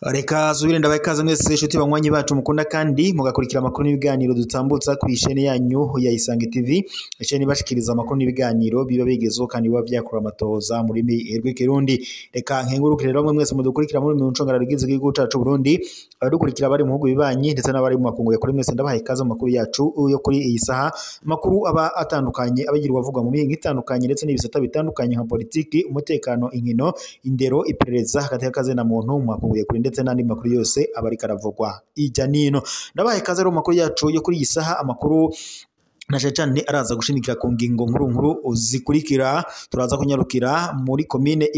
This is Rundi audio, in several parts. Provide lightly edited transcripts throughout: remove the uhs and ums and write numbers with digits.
Reka subire ndabaye kaza mwese inshuti banywanyi bacu mukunda kandi mugakurikira amakuru n'ibiganiro dutambutsa ku ishene yanyu ya Isange TV. Ishene bashikiriza amakuru n'ibiganiro biba bigezo kandi biba byakura amatoza muri rw'ikirundi. Reka nkengurukire rero mwese mudukurikira muri muncongara rugize igihugu cacu Burundi, abadukurikira bari mu hugu bibanyi ndetse n'abari mu makungu yakore mwese ndabaye kaza amakuru yacu yo kuri iyi saha. Amakuru aba atandukanye abagirwa bavugwa mu mihingo itandukanye ndetse n'ibisata bitandukanye nka politiki, umutekano, inkino, indero, iperereza, hagati y'akaze na muntu mu makungu yakore ndetse n'andi makuru yose abari karavugwa ijya nino. Ndabaye kaza rero makuru yacu yo kuri iyi saha. Amakuru naje cyane araza gushimikira ku ngingo nkuru zikurikira. Turaza kunyarukira muri komine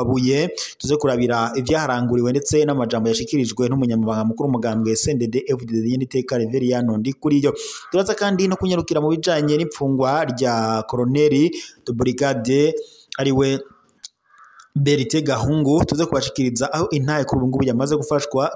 Buye tuze kurabira ivyaharanguriwe ndetse n'amajambo yashikirijwe n'umunyamabanga mukuru umugambwe CNDD-FDD y'Iteka Reveriyano Ndikuriyo. Turaza kandi no kunyarukira mu bijanye n'ipfungwa rya Colonel de Brigade ariwe Berite Gahungu, tuze kubashikiriza aho intaye kuri ubungubu yamaze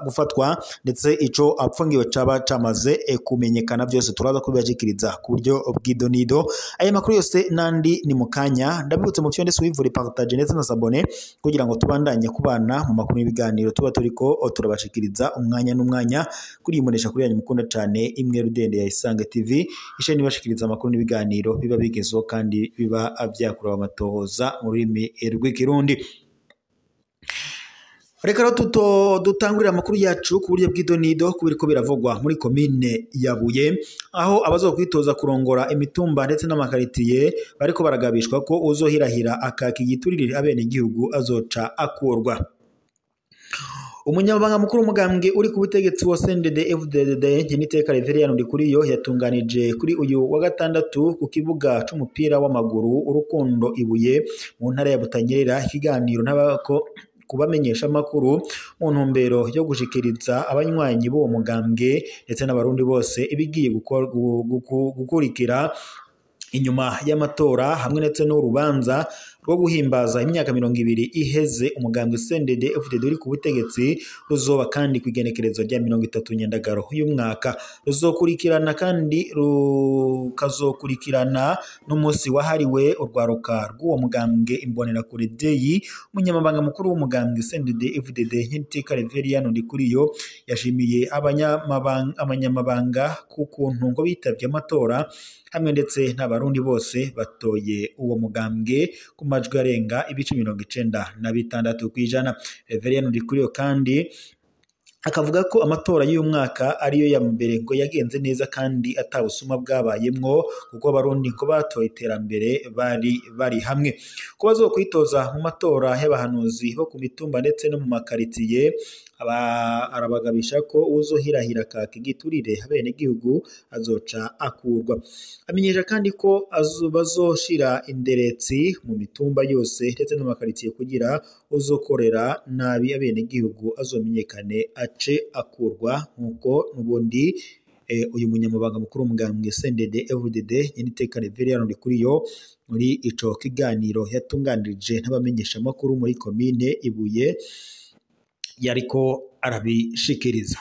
gufatwa ndetse ico apfungiwe caba camaze kumenyekana. Byose turaza kubashikiriza ku buryo bw'idonido. Aya makuru yose nandi ni mukanya ndabibutse mu cyonde suivure partage ndetse na sabone kugira ngo tubandanye kubana mu makuru y'ibiganiro tuba turiko turabashikiriza umwanya n'umwanya kuri imonesha kuri yanyu mukunda cyane imwe rudende ya Isange TV. Isheni bashikiriza amakuru n'ibiganiro biba bigezo kandi biba byakura amatohoza mu rurimi rw'ikirundi. Reka rero dutangurira amakuru yacu ku buryo bw'idonido kubiriko biravugwa muri komine ya Buye, aho abazokwitoza kurongora imitumba ndetse n'amakaritiye bariko baragabishwa ko uzohirahira akaki giturire abene igihugu azoca akurwa. Umunyamabanga mukuru umugambwe uri ku butegetsi wa CNDD-FDD y'Iteka Reveriyano Ndikuriyo yatunganije kuri uyu wa gatandatu ku kibuga c'umupira w'amaguru Urukundo Ibuye mu ntara ya Butanyerera ikiganiro n'abako kubamenyesha amakuru mu ntumbero yo gushikiriza abanywanyi b'uwo mugambwe ndetse n'abarundi bose ibigiye gukurikira inyuma y'amatora hamwe ndetse n'urubanza rwo guhimbaza imyaka 20 iheze umugambwe CNDD-FDD uri ku butegetsi ruzoba kandi kwigenekerezo rya 30 Nyandagaro uyu mwaka. Ruzokurikirana kandi rukazokurikirana n'umunsi wahariwe urwaruka rw'uwo mugambwe imbonera kure Day. Umunyamabanga mukuru w'umugambwe CNDD-FDD y'Iteka Reveriyano Ndikuriyo yashimiye abanyamabanga ku kuntu ngo bitavye amatora hamwe ndetse n'abarundi bose batoye uwo mugambwe ku majwi arenga ibice 96%. Reveriyano Ndikuriyo kandi akavuga ko amatora y'uyu mwaka ariyo ya mbere ngo yagenze neza kandi atabusuma bwabayemwo kuko abarundi ko batoye iterambere bari hamwe. Ko bazokwitoza mu matora y'abahanuzi bo ku mitumba ndetse no mu makaritiye arabagabisha ko uzohirahira kaki giturire abene igihugu azoca akurwa. Amenyesha kandi ko bazoshira inderetsi mu mitumba yose ndetse no makaritiye kugira uzokorera nabi abene igihugu azomenyekane ace akurwa. Nkuko nubundi uyu munyamabanga mukuru umugambwe CNDD-FDD y'Iteka Reveriyano Ndikuriyo muri ico kiganiro yatunganirije n'abamenyesha amakuru muri komine Ibuye yariko arabishikiriza.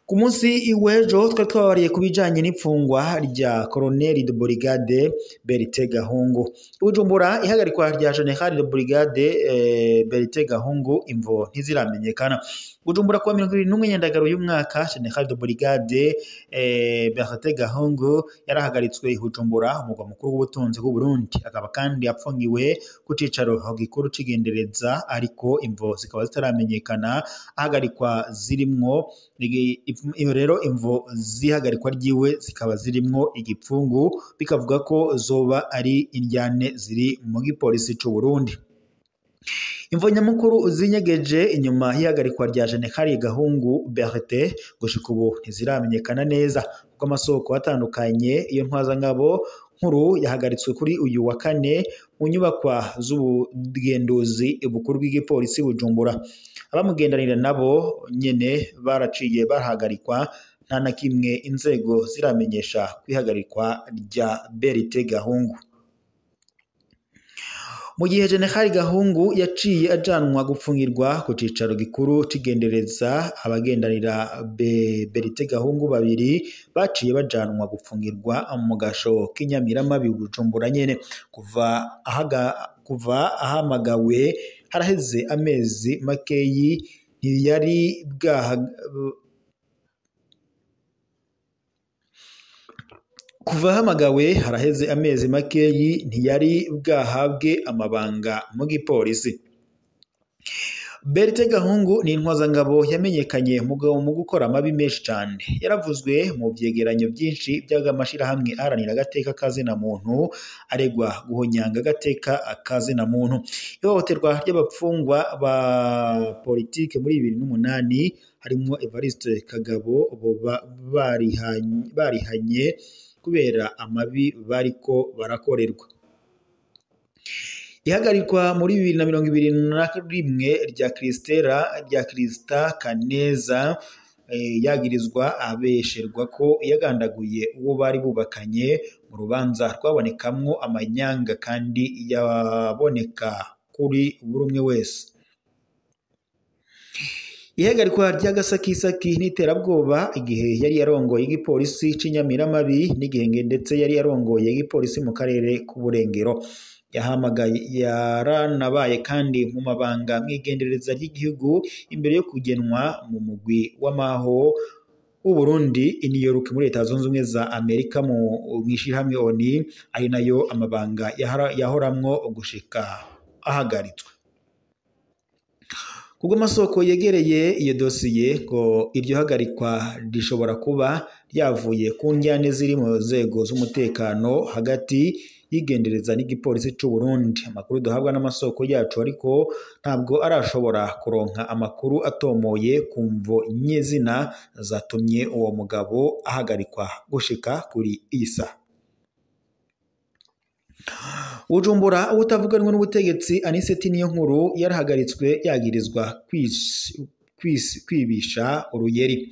Ku munsi iwejo twabariye kubijanye n'ipfungwa rya Colonel de Brigade Berite Gahungu. Bujumbura ihagarikwa rya General de Brigade Berite Gahungu imvo ntiziramenyekana. Bujumbura kwa 21 Nyandagaro y'umwaka General de Brigade Berite Gahungu yarahagaritswe Bujumbura umugwa mukuru w'ubutunzi bw'u Burundi, akaba kandi apfungiwe ku cicaro gikuru cigendereza ariko imvo zikaba zitaramenyekana. Ahagarikwa zirimwo iyo rero imvo zihagarikwa ryiwe zikaba zirimwo igipfungu, bikavuga ko zoba ari indyane ziri mu gipolisi c'u Burundi. Imvo nyamukuru zinyegeje inyuma y'ihagarikwa rya General Gahungu Berite gushika ubu ntiziramenyekana neza kuko amasoko atandukanye iyo ntwazangabo nkuru yahagaritswe kuri uyu wa kane mu nyubakwa z'ubugenduzi bukuru bw'igipolisi Bujumbura. Abamugendanira nabo nyene baraciye bahagarikwa, nta na kimwe inzego ziramenyesha kwihagarikwa rya Berite Gahungu. mu gihe General Gahungu yaciye ajanwa gupfungirwa ku cicaro gikuru cigendereza, abagendanira Berite Gahungu babiri baciye bajanwa gupfungirwa mu gasho k'Inyamiramabi Bujumbura nyene. Kuva ahamagawe haraheze amezi makeyi ntiyari bwahabwe amabanga mu gipolisi. Berite Gahungu ni intwazangabo yamenyekanye mu gukora amabi menshi cyane. Yaravuzwe mu vyegeranyo byinshi by'amashirahamwe aharanira agateka kazina muntu, aregwa guhonyanga agateka kazina muntu. Ihohoterwa ry'abapfungwa ba politike muri 2008 harimwo Evariste Kagabo barihanye kubera amabi bariko barakorerwa. Ihagarikwa muri 2021 rya Krista Kaneza yagirizwa abesherwa ko yagandaguye uwo bari bubakanye mu rubanza rwabonekamwo amanyanga kandi yaboneka kuri buri umwe wese. Ihagarikwa rya Gasakisaki n'iterabwoba igihe yari yarongoye igipolisi c'Inyamiramabi n'igihenge ndetse yari yarongoye igipolisi mu karere k'Uburengero. Yaranabaye kandi mu mabanga mwigendereza ry'igihugu imbere yo kugenwa mu mugwi w'amaho w'Uburundi i New York muri Leta Zunze Ubumwe za Amerika mu mwishirahamwe ONU, ari nayo amabanga yahoramwo gushika ahagaritswe. Kubwo amasoko yegereye iyo dosiye ngo iryo hagarikwa rishobora kuba ryavuye ku njyane ziri mu nzego z'umutekano hagati yigendereza n'igipolisi c'u Burundi. Amakuru duhabwa n'amasoko yacu ariko ntabwo arashobora kuronka amakuru atomoye kumvo nyezina zatumye uwo mugabo ahagarikwa gushika kuri isa. Bujumbura, ubutavuganwe n'ubutegetsi Anicet Niyonkuru yarahagaritswe yagirizwa kwibisha uruyeri.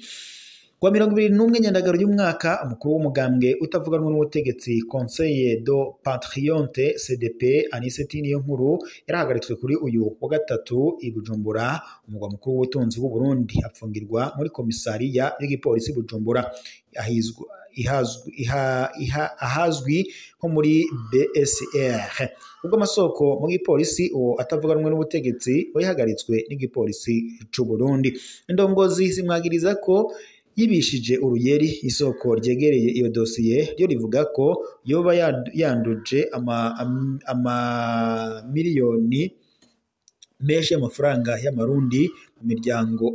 Kwa 21 Nyandagaro y'umwaka, umukuru w'umugambwe utavuganwe n'ubutegetsi Conseil de Patriote CDP Anicet Niyonkuru yarahagaritswe kuri uyu wa gatatu i Bujumbura, umugwa mukuru w'ubutunzi bw'u Burundi, apfungirwa muri komisariya y'igipolisi Bujumbura ahazwi nko muri BSR. Ubwo amasoko mu gipolisi uwo atavuganwe n'ubutegetsi yahagaritswe n'igipolisi c'u Burundi. Indongozi zimwagiriza ko yibishije uruyeri. Isoko ryegereye iyo dosiye ryo rivuga ko yoba yanduje miliyoni menshi y'amafaranga y'amarundi mu miryango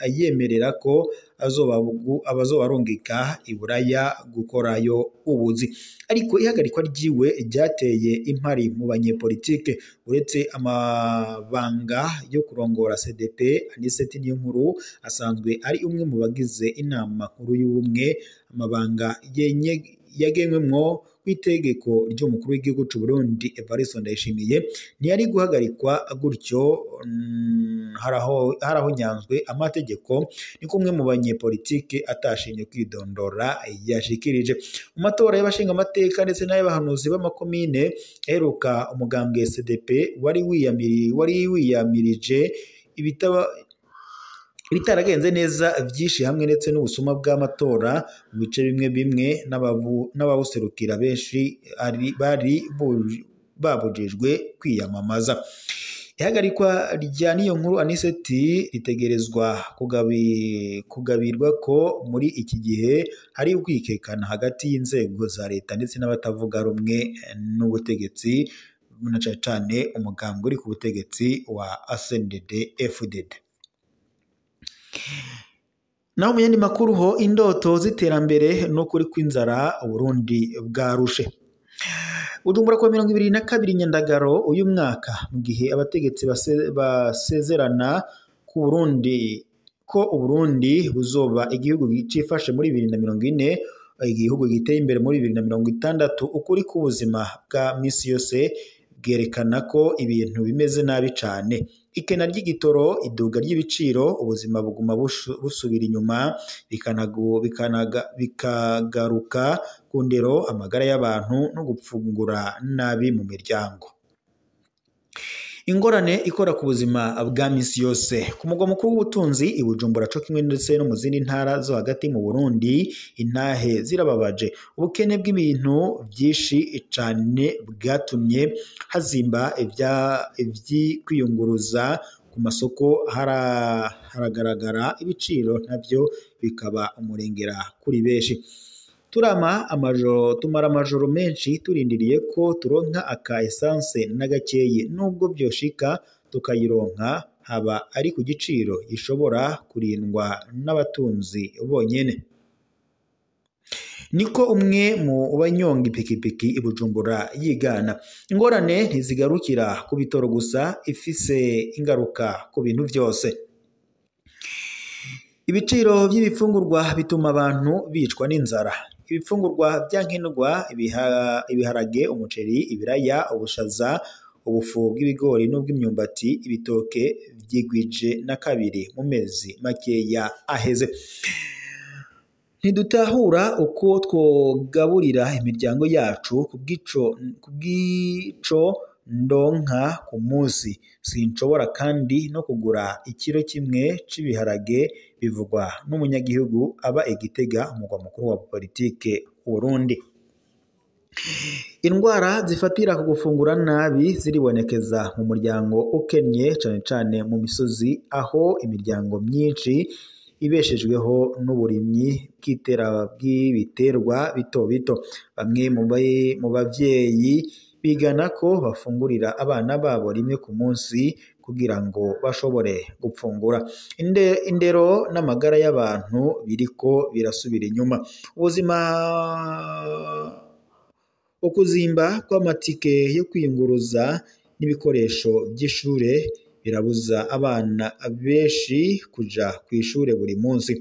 ayemerera ko abazobarungika iburaya gukorayo ubuzi. Ariko ihagarikwa ryiwe ryateye impari mu banyepolitike. Uretse amabanga yo kurongora CDP, Anicet Niyonkuru asanzwe ari umwe mu bagize inama nkuru y'ubumwe. Amabanga yagenwemwo kw'itegeko ry'umukuru w'igihugu c'u Burundi Evariste Ndayishimiye ntiyari guhagarikwa gutyo haraho nyanzwe amategeko, ni kumwe mu banyepolitike atashimye kwidondora yashikirije. Mu matora y'abashinga amateka ndetse n'ay'abahanuzi b'amakomine aheruka, umugambwe CDP wari wiyamirije ibitaragenze neza vyinshi hamwe ndetse n'ubusuma bw'amatora mu bice bimwe n'abawuserukira benshi bari babujijwe kwiyamamaza. Ihagarikwa rya Niyonkuru Anicet ritegerezwa kugabirwa ko muri iki gihe hari ukwikekana hagati y'inzego za leta ndetse n'abatavuga rumwe n'ubutegetsi, na cane umugambwe uri ku butegetsi wa CNDD-FDD. Naho mu yandi makuru ho, indoto z'iterambere no kuri kw'inzara Uburundi bwarushe. Bujumbura kwa 22 Nyandagaro uyu mwaka, mu gihe abategetsi basezerana ku Burundi ko Uburundi buzoba igihugu gicifashe muri 2040, igihugu giteye imbere muri 2060, ukuri k'ubuzima bwa misi yose bwerekana ko ibintu bimeze nabi cane. Ikena ry'igitoro, iduga ry'ibiciro, ubuzima buguma busubira inyuma, bikagaruka ku ndero, amagara y'abantu no gupfungura nabi mu miryango. ingorane ikora ku buzima bwa misi yose ku mugwa mukuru w'ubutunzi i Bujumbura co kimwe ndetse no mu zindi ntara zo hagati mu Burundi intahe zirababaje ubukene bw'ibintu byinshi cane bwatumye hazimba kwiyunguruza ku masoko haragaragara ibiciro navyo bikaba umurengera kuri beshi tumara amajoro menshi turindiriye ko turonka aka essence n'agakeye nubwo byoshika tukayironka haba ari ku giciro gishobora kurindwa n'abatunzi bonyene niko umwe mu banyonga ipikipiki i Bujumbura yigana ingorane ntizigarukira ku bitoro gusa ifise ingaruka ku bintu byose ibiciro by'ibifungurwa bituma abantu bicwa n'inzara ibifungurwa byankenerwa ibiharage umuceri ibiraya ubushaza ubufu bw'ibigori n'ubw'imyumbati ibitoke byigwije na kabiri mu mezi makeya aheze ntidutahura uko twogaburira imiryango yacu kubw'ico ndonka ku munsi sinshobora kandi no kugura ikiro kimwe c'ibiharage bivugwa n'umunyagihugu aba Igitega umugwa mukuru wa politike Burundi indwara zifatira ku gufungura nabi ziribonekeza mu muryango ukennye cane mu misozi aho imiryango myinshi ibeshejweho n'uburimyi bw'ibiterwa bito bito bamwe mu bavyeyi bigana ko bafungurira abana babo rimwe ku munsi kugira ngo bashobore gupfungura indero n'amagara y'abantu biriko birasubira inyuma ubuzima ukuzimba kw'amatike yo kwiyunguruza n'ibikoresho by'ishure birabuza abana benshi kuja kw'ishure buri munsi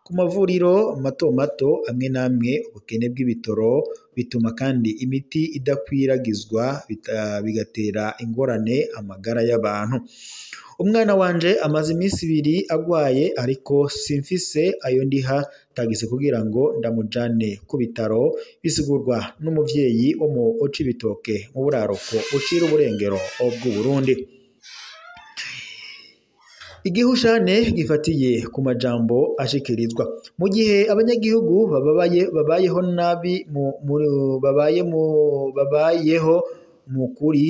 ku mavuriro mato mato amwe namwe ubukene bw'ibitoro bituma kandi imiti idakwiragizwa bigatera ingorane amagara y'abantu umwana wanje amaze iminsi 2 agwaye ariko simfise ayo ndiha tagise kugira ngo ndamujane ku bitaro bisigurwa n'umuvyeyi wo mu Cibitoke mu buraruko ushira uburengero bw'u Burundi igihushane gifatiye ku majambo ashikirizwa mu gihe abanyagihugu babayeho nabi babayeho mu kuri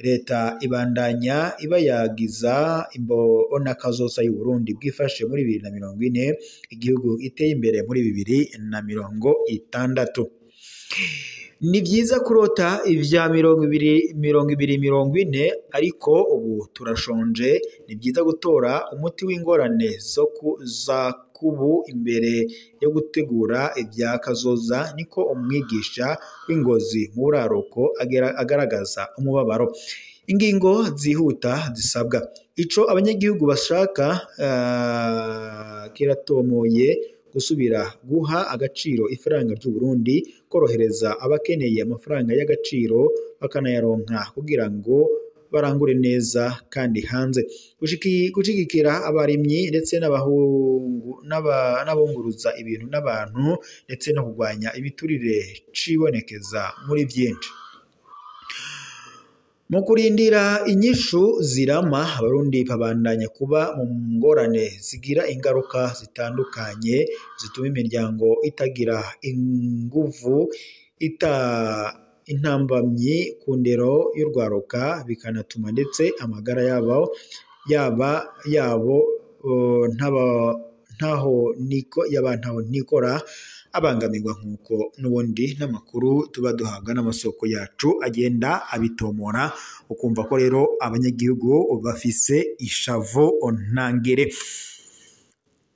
leta ibandanya ibayagiza imbona kazosa y'u Burundi bwifashe muri 2040 igihugu iteye imbere muri 2060 ni byiza kurota ivya 2040 ariko ubu turashonje ni byiza gutora umuti w'ingorane za kubu imbere yo gutegura ibya kazoza niko umwigisha w'Ingozi mu buraruko agaragaza umubabaro ingingo zihuta zisabwa ico abanyagihugu bashaka kiratomoye gusubira guha agaciro ifaranga ry'u Burundi korohereza abakeneye amafaranga y'agaciro bakanayaronka kugira ngo barangure neza kandi hanze gushigikira abarimyi ndetse n'abunguruza ibintu n'abantu ndetse no kugwanya ibiturire cibonekeza muri byinshi mu kurindira inyishu zirama abarundi babandanya kuba mu ngorane zigira ingaruka zitandukanye zituma imiryango itagira inguvu intambamyi ku ndero y'urwaruka bikanatuma ndetse amagara ntaho nikora abangamirwa nk'uko n'ubundi n'amakuru tuba duhabwa n'amasoko yacu agenda abitomora ukumva ko rero abanyagihugu bafise ishavo ntangere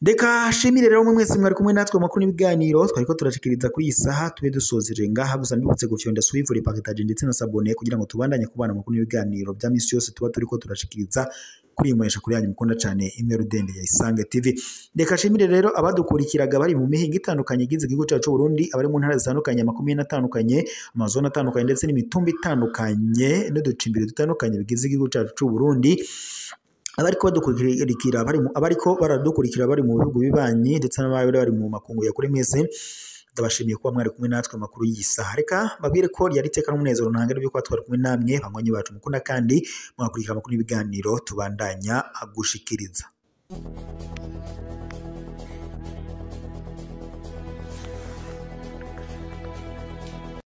Deka shimire rero mwese mwari kumwe natwe makuru n'ibiganiro twariko turashikiriza kuri isaha tube dusozeje ngaha gusa mbibutse gufyonda suivre partage ndetse na s'abonner kugira ngo tubandanye kubana makuru n'ibiganiro bya misi yose tuba turiko turashikiriza kuri imwesha kuri yanyu mukunda cyane imwe rudende ya Isange TV. Deka shimire rero abadukurikiraga bari mu mihinga itandukanye igize igihugu cyacu Burundi abari mu ntara zitandukanye makumyabiri atandukanye amazone atandukanye ndetse n'imitumba itandukanye n'uducimbiro dutandukanye bigize igihugu cyacu Burundi abariko baradukurikira bari mu bihugu bibanyi ndetse n'abari bari mu makungu ya kuri mwese ndabashimiye kuba mwari kumwe natwe makuru y'isaha. Reka babwire ko yari iteka n'umunezero ntangere byo kuba twari kumwe namwe banywanyi bacu mukunda kandi mwakurikira amakuru n'ibiganiro tubandanya agushikiriza.